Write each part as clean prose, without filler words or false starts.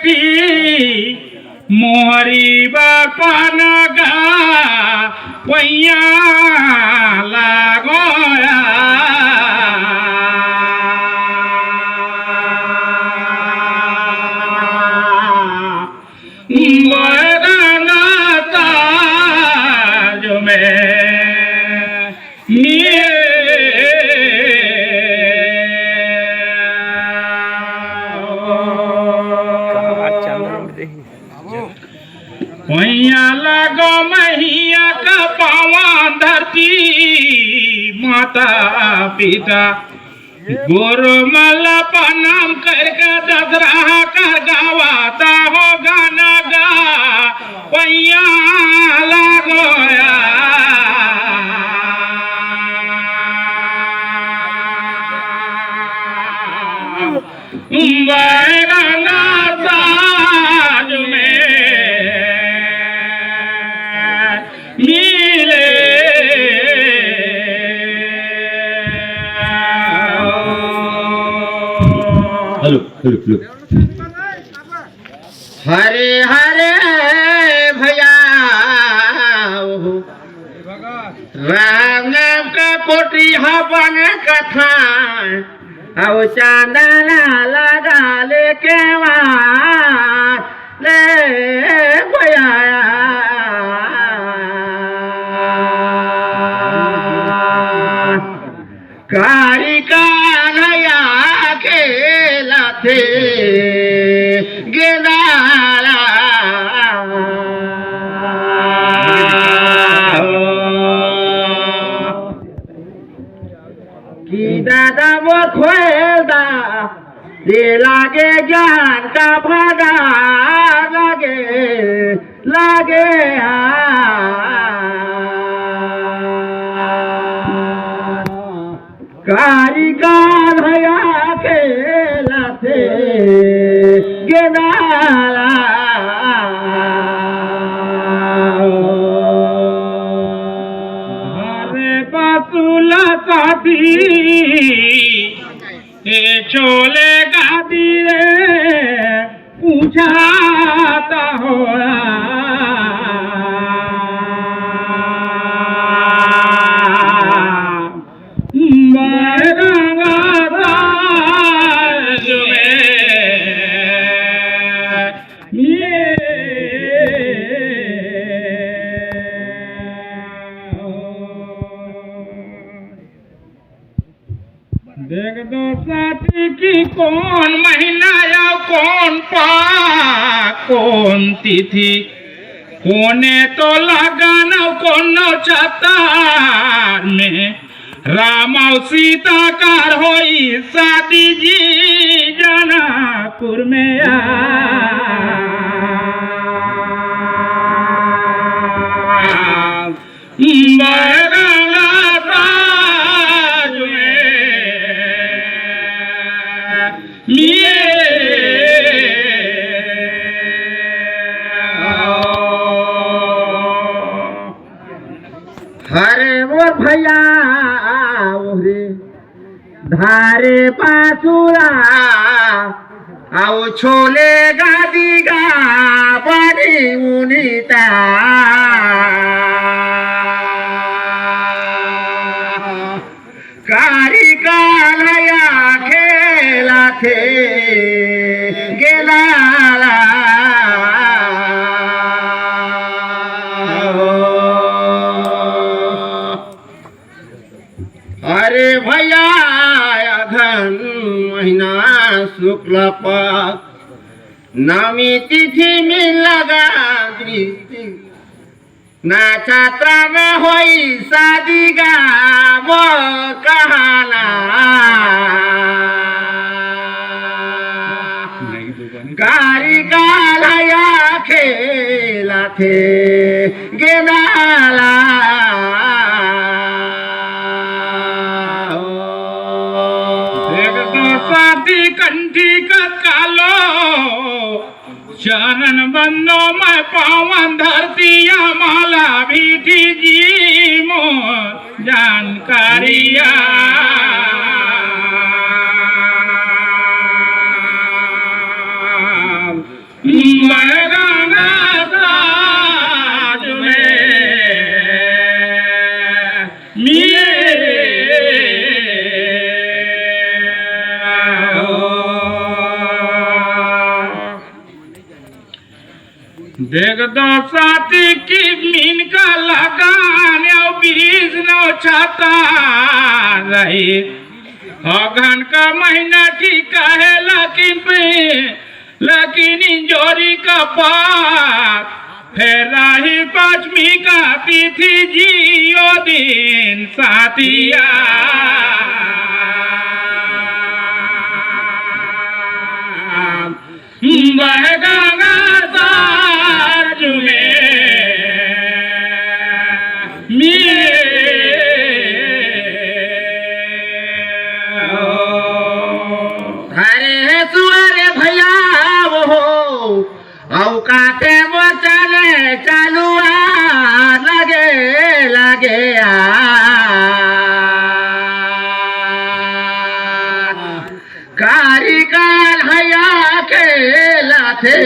बेटी मोहरी बापन गा पैया लागोया मैया लगो मैया का पावा धरती माता पिता गुरु मल्ला प्रणाम करके दसरा कर गावाता हो गाना गा पैया लगोया हरे हरे भैया राम नाम का कोटी हवन कथा अब चांदना लगा लेके ले भैया कारी का नया खेला थे गेदारा की दादा वो खोदा दे लागे ज्ञान का भागा लागे कारिका भया खेला थे गेदारा हरे पसुला साथी चोले गादी रे पूछाता हो देख दो साथी की कौन महीना या कौन कौन तिथि कोने तो लगन कौन चतार में राम और सीता कार होई शादी जी जनकपुर में हरे वो भैया रे धारे पासुरा आओ छोले गादी गा बड़ी उनीता कारी का नया खेला थे गेला अरे भैया अघन महीना शुक्ल पक्ष नवमी तिथि में लगा दृष्टि ना छात्रा में होई शादी गा वो कहाना कारी का लया खेला थे गेदाला कंठी का कालो चरण बंदो मैं पावन धरतिया माला बीठी जी मो जानकारिया मैं गंगा साज में देख दो साथी की मीन का लगान बीज नौ छाता रही अगहन का महीना ठीक है लेकिन इंजोरी का पात फिर रही पश्चिमी का तिथि जियो दिन साथिया बह गंगा साज में हरे सुअरे भैया वो औकाते वो चले चालुआ लगे कारीगर भैया खेला थे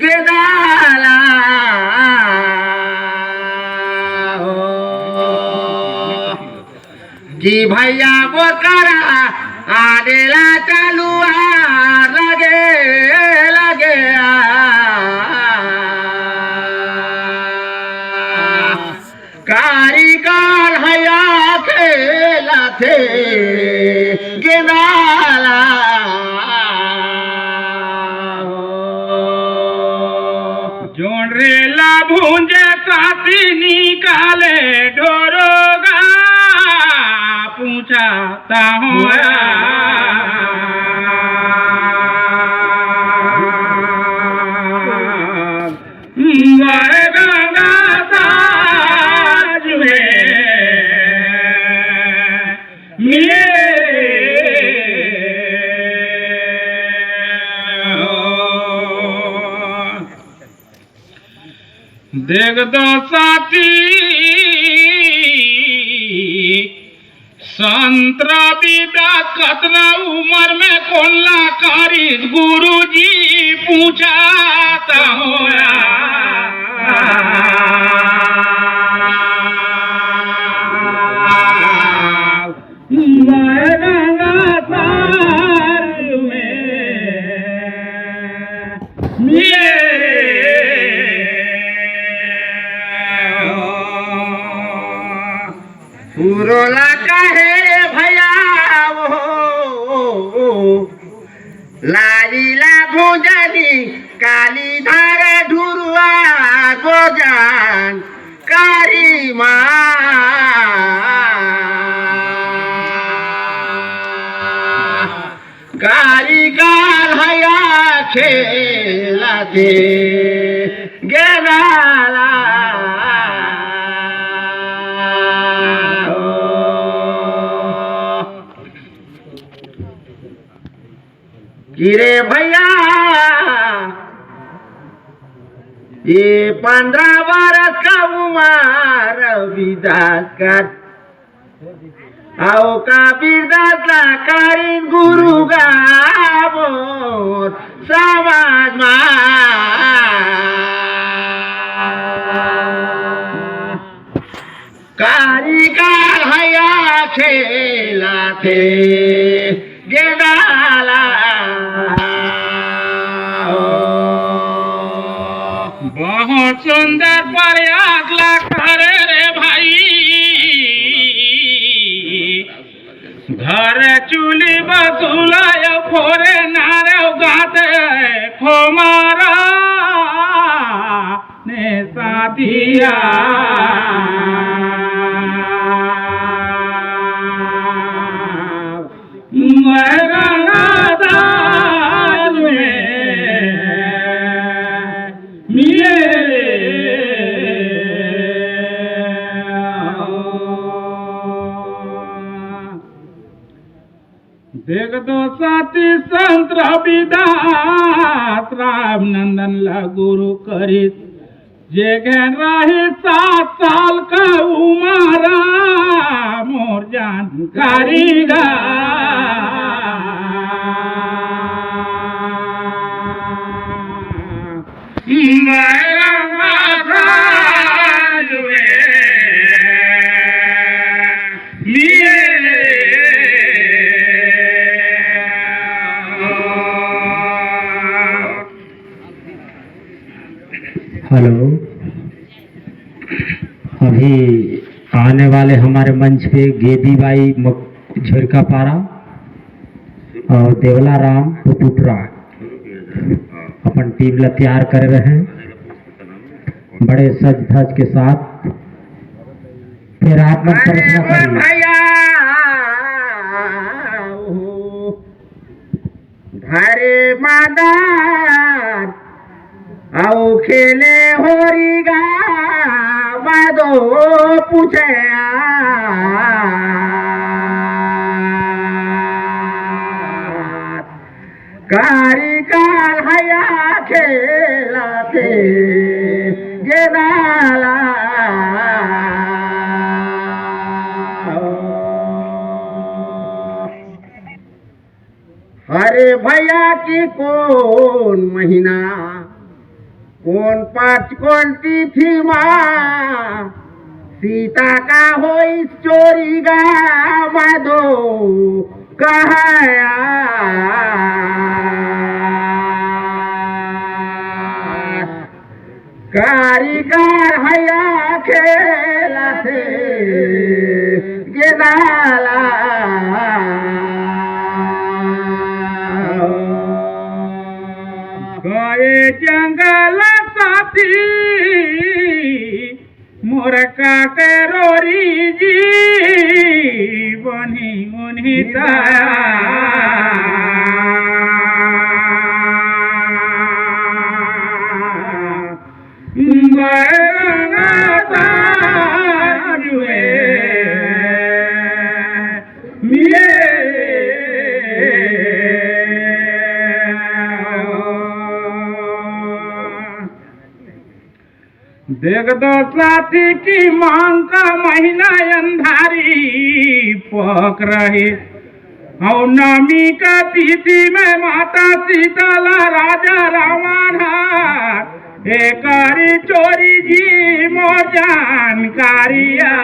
गेदाला जी भैया वो करा आडेला चालुआ लगे कारीगर भैया खेला थे गेदाला जोड़ेला भूंजे काती निकाले ढोरोगा पूछाता हूँ गंगा साज में देख दो साथी संतरा विदा कतना उम्र में कोल्ला कारी गुरु जी पूछाता होया गंगा साज में पुरोला कहे भैया वो लालीला भुजनी काली धार ढुरुआ गोजान कारी कारीगर भैया खेला थे गेदाला गिरे भैया ये 15 बरस का उम्र विदास कर आओ का विदासा करी गुरु गावो समाज कारीगर भैया खेला थे गेदाला बहुत सुंदर प्रयास करे रे भाई घर चूली बसुलाय फोरे नारे गाते खो मारा ने साथिया देख दो साथी संत रविदास राम नंदन ला गुरु करी जे घेन रही 7 साल का उम्र मोर जानकारी गा हेलो, अभी आने वाले हमारे मंच पे गेदीबाई झुरकापारा और देवला राम पुटुटरा अपन टीम ला तैयार कर रहे हैं बड़े सज धज के साथ। फिर आप लोग प्रश्न करिए। भैया घरे मादार आओ खेले होरी गा बादो पूछे कारी काल हया खेलाते गेदाला अरे भैया की कौन महीना कौन पाठ कौन तिथि माँ सीता का हो इस चोरी गा माधो कहाया कारीगर हया खेला थे गेदाला गए जंगल साथी मोर काटे रोरी जी बनी मुनि देख दो साथी की मांग का महीना अंधारी पक रहे और नमी का तिथि में माता सीताला राजा रावण एक चोरी जी मो जानकारिया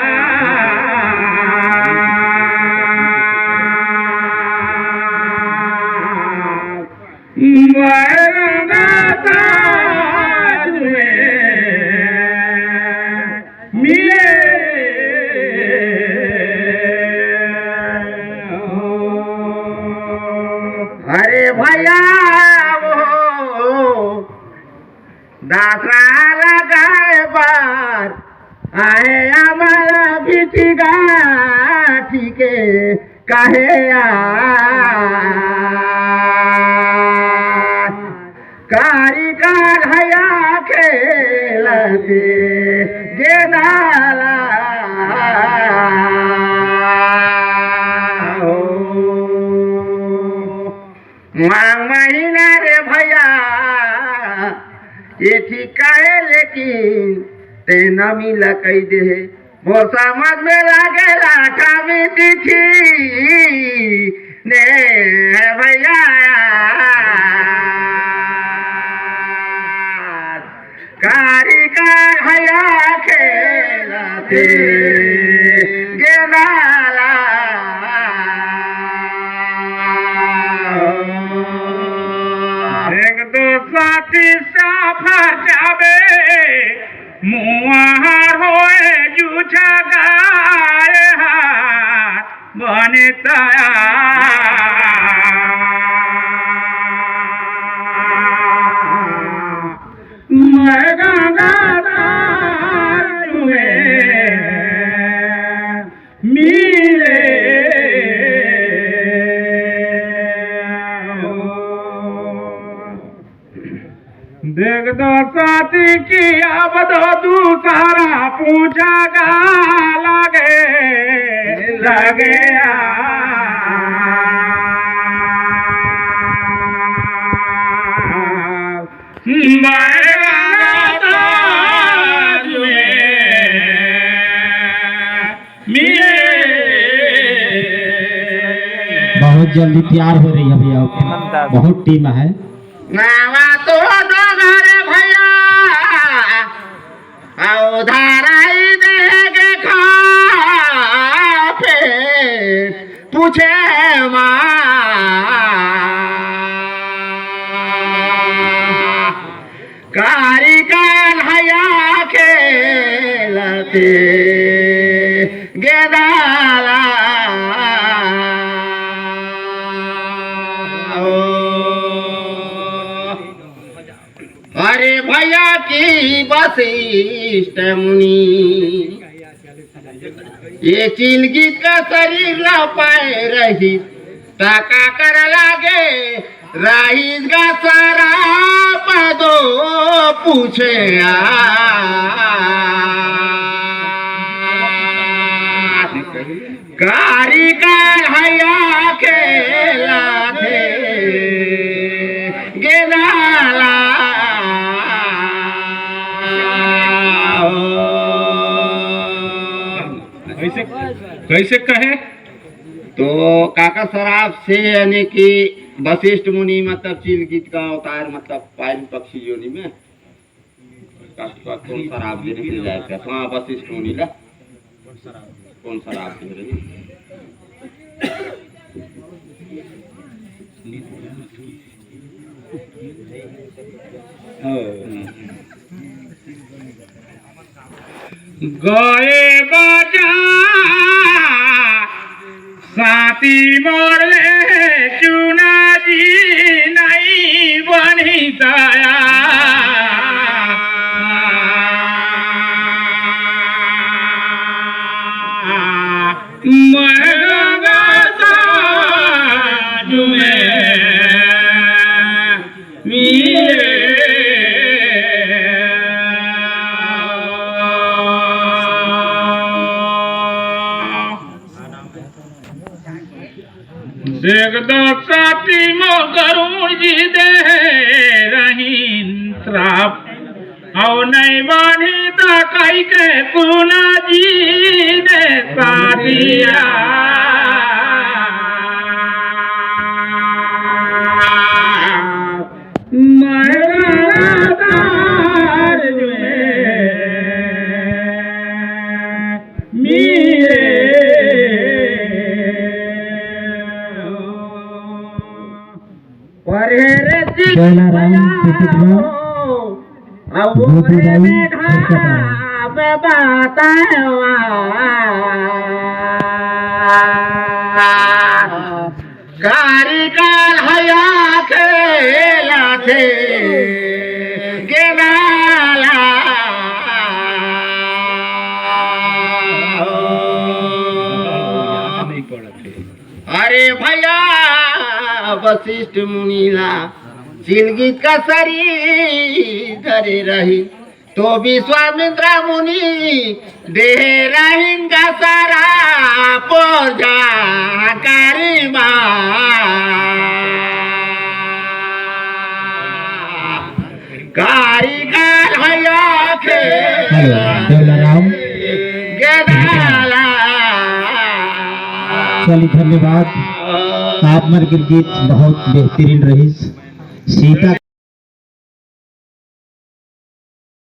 अरे भैया वो दासरा लगाए बार आए हमारा भीतिगा ठीक है कहे कारीगर हया खेलते गेदाला मांग महीना रे भैया ये ठीक है लेकिन ते नमी लकई दे वो समझ में लागे लाठा में तिथि ने भैया कारीगर हया खेलते गेदाला एक दो साथी साफर जाबे मुआर होए जूझा गाए बने तया मैं गंगा मिले देख दो साथी की अब दो दूसरा पूछा गा लगे लगे बहुत जल्दी तैयार हो रही है भैया, बहुत टीम है। नावा तो दो घरे भैया आओ धाराई देगे खाफे पूछे कारी कान्हैया खेलते गेदाला अरे भैया की वशिष्ठ मुनि ये चिलगित का शरीर न पाए रही ताका कर लागे राइस का सारा पदो पूछे कारी कान्हैया खेला थे गेदाला कैसे कहे तो काका शराब से यानी कि वशिष्ठ मुनि मतलब चिलगित का अवतार मतलब पायल पक्षी योनि में कौन शराब देने के लिए जाएगा हाँ वशिष्ठ मुनि ला कौन शराब दे रही गए बजा साथी मोरले चुना जी नहीं बनी दया मैं गंगा साजू में मिले देख दो साथी मो गरुड़ जी दे रहीन त्राप औ नहीं बानी ता कई के कुना जी दे साथिया देवला राम पुपुटरा गोदीबाई कारी कान्हैया खेला थे गेदाला अरे भैया वशिष्ठ मुनीला चिलगित का शरीर धरे रही तो विश्वामित्र मुनि दे रहेगा सारा पोजा कारी कारी कान्हैया देवला राम गेदाला चलिए धन्यवाद। आप मर गीत बहुत बेहतरीन रही। सीता